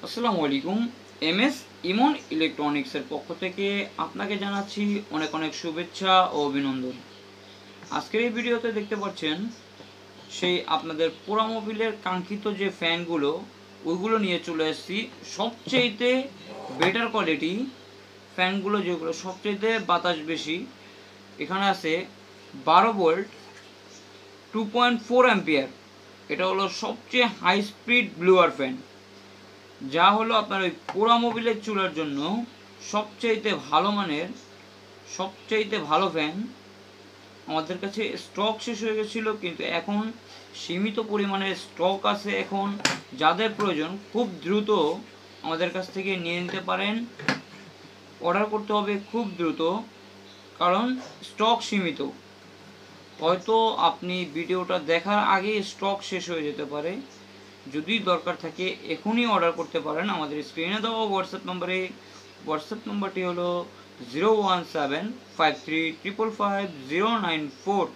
আসসালামু আলাইকুম। এমএস ইমন ইলেকট্রনিক্সের পক্ষ থেকে আপনাকে জানাচ্ছি অনেক অনেক শুভেচ্ছা ও অভিনন্দন। আজকের এই ভিডিওতে দেখতে পাচ্ছেন সেই আপনাদের পুরা মোবিলের কাঙ্ক্ষিত যে ফ্যানগুলো ওইগুলো নিয়ে চলে এসেছি। সবচেয়েতে বেটার কোয়ালিটি ফ্যানগুলো, যেগুলো সবচেয়েতে বাতাস বেশি। এখানে আছে 12 ভোল্ট 2.4 অ্যাম্পিয়ার। এটা হলো সবচেয়ে হাই স্পিড ব্লোয়ার ফ্যান, যা হলো আপনার ওই পোড়া মোবিলের চুলার জন্য সবচাইতে ভালো মানের, সবচাইতে ভালো ফ্যান। আমাদের কাছে স্টক শেষ হয়ে গেছিলো, কিন্তু এখন সীমিত পরিমাণে স্টক আছে। এখন যাদের প্রয়োজন খুব দ্রুত আমাদের কাছ থেকে নিয়ে নিতে পারেন। অর্ডার করতে হবে খুব দ্রুত, কারণ স্টক সীমিত। হয়তো আপনি ভিডিওটা দেখার আগে স্টক শেষ হয়ে যেতে পারে। যদি দরকার থাকে এখনই অর্ডার করতে পারেন আমাদের স্ক্রিনে দেওয়া হোয়াটসঅ্যাপ নম্বরে। হোয়াটসঅ্যাপ নম্বরটি হলো 01753555094।